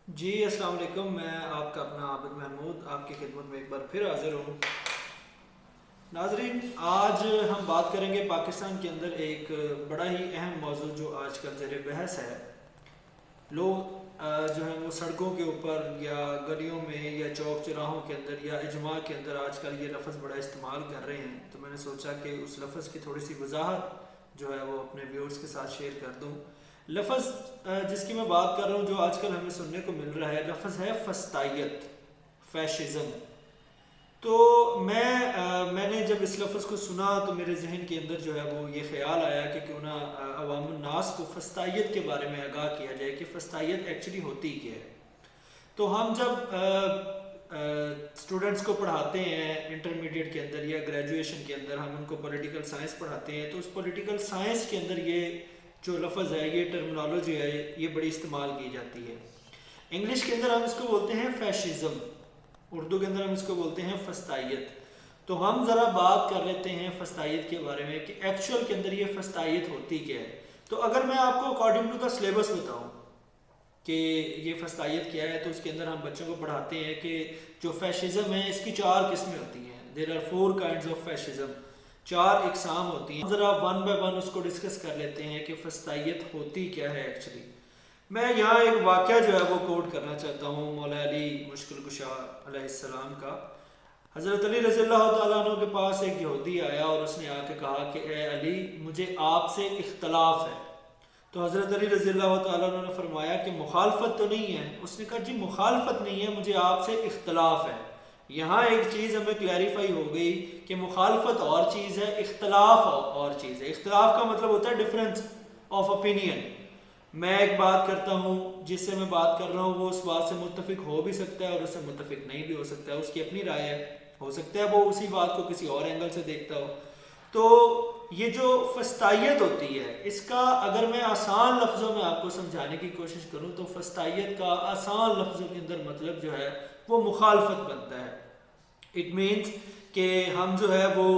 जी अस्सलाम वालेकुम। मैं आपका अपना आबिद महमूद आपकी खिदमत में एक बार फिर हाजिर हूँ। नाजरीन, आज हम बात करेंगे पाकिस्तान के अंदर एक बड़ा ही अहम मौजू जो आजकल ज़ेर बहस है। लोग जो है वो सड़कों के ऊपर या गलियों में या चौक चौराहों के अंदर या इजमा के अंदर आजकल ये लफ्ज़ बड़ा इस्तेमाल कर रहे हैं, तो मैंने सोचा कि उस लफ्ज़ की थोड़ी सी वजाहत जो है वो अपने व्यूअर्स के साथ शेयर कर दूँ। लफ्ज़ जिसकी मैं बात कर रहा हूँ जो आजकल हमें सुनने को मिल रहा है, लफ्ज़ है फस्तायत, फैशिज़म। तो मैंने जब इस लफ्ज़ को सुना तो मेरे जहन के अंदर जो है वो ये ख्याल आया कि क्यों ना अवामुन्नास को फस्तायत के बारे में आगाह किया जाए कि फस्तायत एक्चुअली होती क्या है। तो हम जब स्टूडेंट्स को पढ़ाते हैं इंटरमीडिएट के अंदर या ग्रेजुएशन के अंदर, हम उनको पॉलिटिकल साइंस पढ़ाते हैं, तो उस पॉलिटिकल साइंस के अंदर ये जो लफ्ज़ है, ये टर्मिनोलॉजी है, ये बड़ी इस्तेमाल की जाती है। इंग्लिश के अंदर हम इसको बोलते हैं फैशिज़म, उर्दू के अंदर हम इसको बोलते हैं फस्तायत। तो हम ज़रा बात कर लेते हैं फस्तायत के बारे में कि एक्चुअल के अंदर ये फस्तायत होती क्या है। तो अगर मैं आपको अकॉर्डिंग टू द सिलेबस बताऊं कि ये फस्तायत क्या है, तो उसके अंदर हम बच्चों को पढ़ाते हैं कि जो फैशिज़म है इसकी चार किस्में होती हैं। There are four kinds of fascism, चार इकसाम होती हैं। ज़रा वन बाय वन उसको डिस्कस कर लेते हैं कि फस्तायत होती क्या है एक्चुअली। मैं यहाँ एक वाक़या जो है वो कोट करना चाहता हूँ मौला अली मुश्किल कुशा अलैहिस्सलाम का। हज़रत अली रज़ी अल्लाह तआला अन्हु के पास एक यहूदी आया और उसने आके कहा कि ए अली, मुझे आपसे इख्तलाफ है। तो हज़रत अली रज़ी अल्लाह तआला अन्हु ने फरमाया कि मुखालफत तो नहीं है। उसने कहा जी मुखालफत नहीं है, मुझे आपसे इख्तलाफ है। यहाँ एक चीज़ हमें क्लैरिफाई हो गई कि मुखालफत और चीज़ है, इख्तलाफ और चीज़ है। इख्तलाफ का मतलब होता है डिफरेंस ऑफ ओपिनियन। मैं एक बात करता हूँ, जिससे मैं बात कर रहा हूँ वो उस बात से मुत्तफिक हो भी सकता है और उससे मुत्तफिक नहीं भी हो सकता है, उसकी अपनी राय है। हो सकता है वो उसी बात को किसी और एंगल से देखता हो। तो ये जो फस्तायत होती है, इसका अगर मैं आसान लफ्ज़ों में आपको समझाने की कोशिश करूँ तो फस्तायत का आसान लफ्ज़ों के अंदर मतलब जो है वो मुखालफत बनता है। इट मीन्स कि हम जो है वो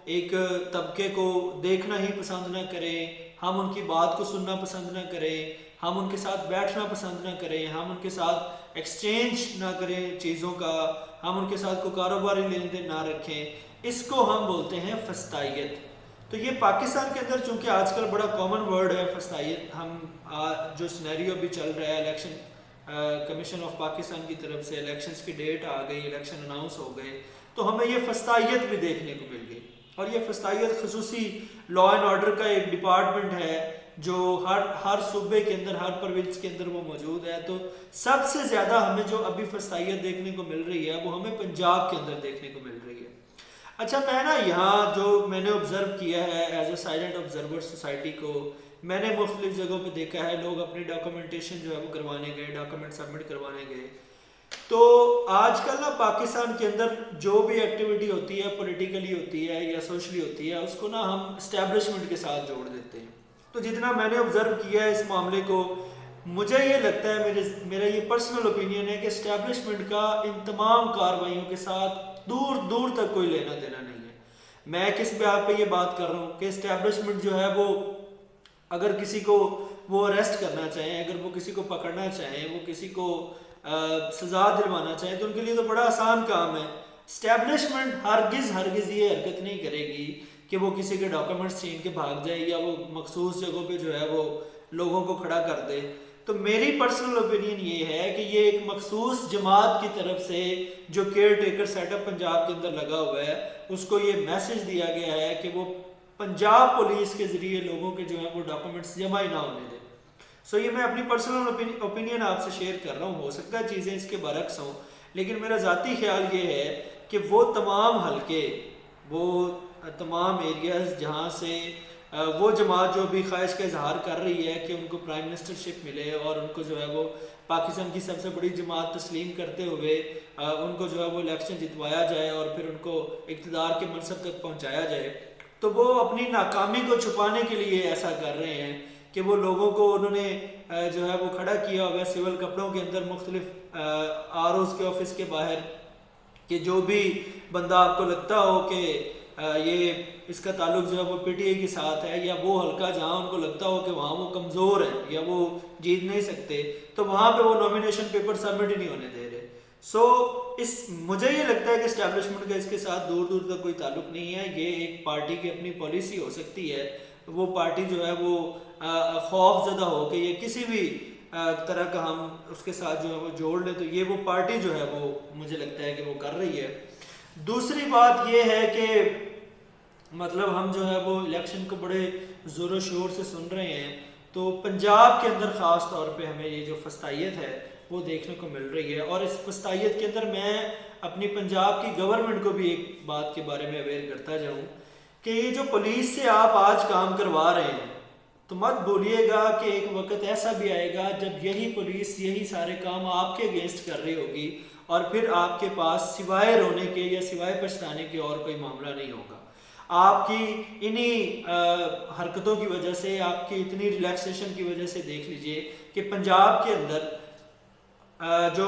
एक तबके को देखना ही पसंद ना करें, हम उनकी बात को सुनना पसंद ना करें, हम उनके साथ बैठना पसंद ना करें, हम उनके साथ एक्सचेंज ना करें चीज़ों का, हम उनके साथ कोई कारोबारी लेन देन ना रखें। इसको हम बोलते हैं फस्तायत। तो ये पाकिस्तान के अंदर चूँकि आजकल बड़ा कॉमन वर्ड है फस्तायत। हम जो सिनेरियो भी चल रहा है, इलेक्शन कमीशन ऑफ पाकिस्तान की तरफ से इलेक्शंस की डेट आ गई, इलेक्शन अनाउंस हो गए, तो हमें ये फस्तायत भी देखने को मिल गई। और ये फस्तायत खसूसी लॉ एंड ऑर्डर का एक डिपार्टमेंट है जो हर सूबे के अंदर, हर प्रोविंस के अंदर वो मौजूद है। तो सबसे ज़्यादा हमें जो अभी फस्तायत देखने को मिल रही है वो हमें पंजाब के अंदर देखने को मिल रही है। अच्छा, मैं ना यहाँ जो मैंने ऑब्जर्व किया है as a silent observer society को, मैंने मुख्तलिफ जगहों पे देखा है लोग अपनी डॉक्यूमेंटेशन जो है वो करवाने गए, डॉक्यूमेंट सबमिट करवाने गए। तो आजकल ना पाकिस्तान के अंदर जो भी एक्टिविटी होती है, पॉलिटिकली होती है या सोशली होती है, उसको ना हम इस्टेब्लिशमेंट के साथ जोड़ देते हैं। तो जितना मैंने ऑब्जर्व किया है इस मामले को, मुझे ये लगता है, मेरा ये पर्सनल ओपिनियन है कि इस्टेब्लिशमेंट का इन तमाम कार्रवाइयों के साथ दूर दूर तक कोई लेना देना नहीं है। मैं किस ब्याह पे ये बात कर रहा हूँ कि इस्टेब्लिशमेंट जो है वो अगर किसी को वो अरेस्ट करना चाहें, अगर वो किसी को पकड़ना चाहें, वो किसी को सजा दिलवाना चाहें, तो उनके लिए तो बड़ा आसान काम है। स्टैब्लिशमेंट हरगिज़ ये हरकत नहीं करेगी कि वो किसी के डॉक्यूमेंट्स छीन के भाग जाए या वो मखसूस जगहों पे जो है वो लोगों को खड़ा कर दे। तो मेरी पर्सनल ओपिनियन ये है कि ये एक मखसूस जमात की तरफ से जो केयर टेकर सेटअप पंजाब के अंदर लगा हुआ है, उसको ये मैसेज दिया गया है कि वो पंजाब पुलिस के ज़रिए लोगों के जो है वो डॉक्यूमेंट्स जमा ही ना होने दें। सो ये मैं अपनी पर्सनल ओपिनियन आपसे शेयर कर रहा हूँ। हो सकता है चीज़ें इसके बरक्स हों, लेकिन मेरा ज़ाती ख्याल ये है कि वो तमाम हलके, वो तमाम एरियाज़ जहाँ से वो जमात जो भी ख्वाहिश का इजहार कर रही है कि उनको प्राइम मिनिस्टरशिप मिले और उनको जो है वो पाकिस्तान की सबसे बड़ी जमात तस्लीम करते हुए उनको जो है वो इलेक्शन जितवाया जाए और फिर उनको इक़्तिदार के मनसब तक पहुँचाया जाए, तो वो अपनी नाकामी को छुपाने के लिए ऐसा कर रहे हैं कि वो लोगों को उन्होंने जो है वो खड़ा किया हुआ सिविल कपड़ों के अंदर मुख्तलिफ आर ओज़ के ऑफिस के बाहर, कि जो भी बंदा आपको लगता हो कि ये इसका ताल्लुक जो है वो पीटीआई के साथ है, या वो हल्का जहाँ उनको लगता हो कि वहाँ वो कमज़ोर है या वो जीत नहीं सकते, तो वहाँ पे वो नॉमिनेशन पेपर सबमिट ही नहीं होने दे रहे। इस मुझे ये लगता है कि इस्टेब्लिशमेंट का इसके साथ दूर दूर तक कोई ताल्लुक नहीं है। ये एक पार्टी की अपनी पॉलिसी हो सकती है। वो पार्टी जो है वो खौफजदा हो कि ये किसी भी तरह का हम उसके साथ जो है वो जोड़ ले, तो ये वो पार्टी जो है वो मुझे लगता है कि वो कर रही है। दूसरी बात ये है कि मतलब हम जो है वो इलेक्शन को बड़े ज़ोर शोर से सुन रहे हैं, तो पंजाब के अंदर ख़ास तौर पे हमें ये जो फस्तायत है वो देखने को मिल रही है। और इस फस्तायत के अंदर मैं अपनी पंजाब की गवर्नमेंट को भी एक बात के बारे में अवेयर करता जाऊँ कि ये जो पुलिस से आप आज काम करवा रहे हैं, तो मत भूलिएगा कि एक वक्त ऐसा भी आएगा जब यही पुलिस यही सारे काम आपके अगेंस्ट कर रही होगी, और फिर आपके पास सिवाय रोने के या सिवाय पछताने के और कोई मामला नहीं होगा। आपकी इन्हीं हरकतों की वजह से, आपकी इतनी रिलैक्सेशन की वजह से देख लीजिए कि पंजाब के अंदर जो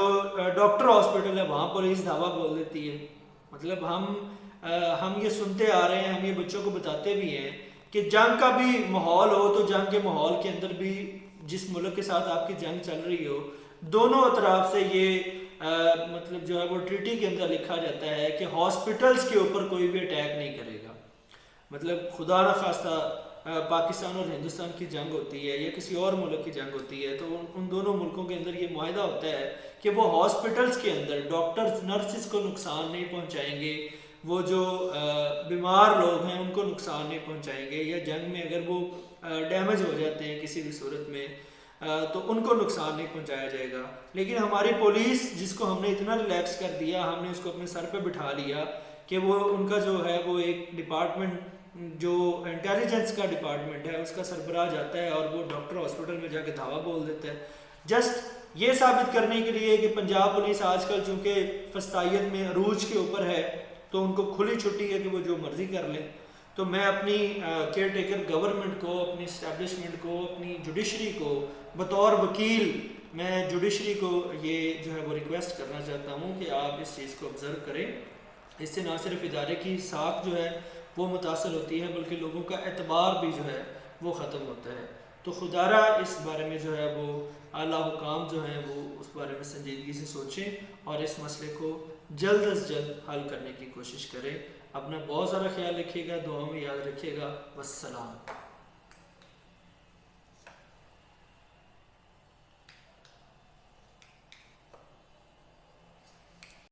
डॉक्टर हॉस्पिटल है वहाँ पुलिस धावा बोल देती है। मतलब हम ये सुनते आ रहे हैं, हम ये बच्चों को बताते भी हैं कि जंग का भी माहौल हो तो जंग के माहौल के अंदर भी जिस मुल्क के साथ आपकी जंग चल रही हो, दोनों तरफ से ये मतलब जो है वो ट्रीटी के अंदर लिखा जाता है कि हॉस्पिटल्स के ऊपर कोई भी अटैक नहीं करेगा। मतलब खुदा न खास्ता पाकिस्तान और हिंदुस्तान की जंग होती है या किसी और मुल्क की जंग होती है, तो उन दोनों मुल्कों के अंदर ये मुआहदा होता है कि वो हॉस्पिटल्स के अंदर डॉक्टर्स नर्सिस को नुकसान नहीं पहुंचाएंगे, वो जो बीमार लोग हैं उनको नुकसान नहीं पहुंचाएंगे, या जंग में अगर वो डैमेज हो जाते हैं किसी भी सूरत में तो उनको नुकसान नहीं पहुंचाया जाएगा। लेकिन हमारी पुलिस, जिसको हमने इतना रिलैक्स कर दिया, हमने उसको अपने सर पे बिठा लिया कि वो उनका जो है वो एक डिपार्टमेंट जो इंटेलिजेंस का डिपार्टमेंट है उसका सरबराह जाता है और वो डॉक्टर हॉस्पिटल में जाके धावा बोल देता है, जस्ट ये साबित करने के लिए कि पंजाब पुलिस आजकल चूँकि फस्तायत में अरूज के ऊपर है तो उनको खुली छुट्टी है कि वो जो मर्जी कर लें। तो मैं अपनी केयर टेकर गवर्नमेंट को, अपनी इस्टेब्लिशमेंट को, अपनी जुडिशरी को बतौर वकील मैं जुडिशरी को ये जो है वो रिक्वेस्ट करना चाहता हूँ कि आप इस चीज़ को ऑब्ज़र्व करें। इससे ना सिर्फ इदारे की साख जो है वो मुतासर होती है बल्कि लोगों का एतबार भी जो है वो ख़त्म होता है। तो खुदारा इस बारे में जो है वो आला हुकाम जो हैं वो उस बारे में संजीदगी से सोचें और इस मसले को जल्द अज जल्द हल करने की कोशिश करें। अपना बहुत सारा ख्याल रखिएगा, दुआ में याद रखिएगा। वस्सलाम।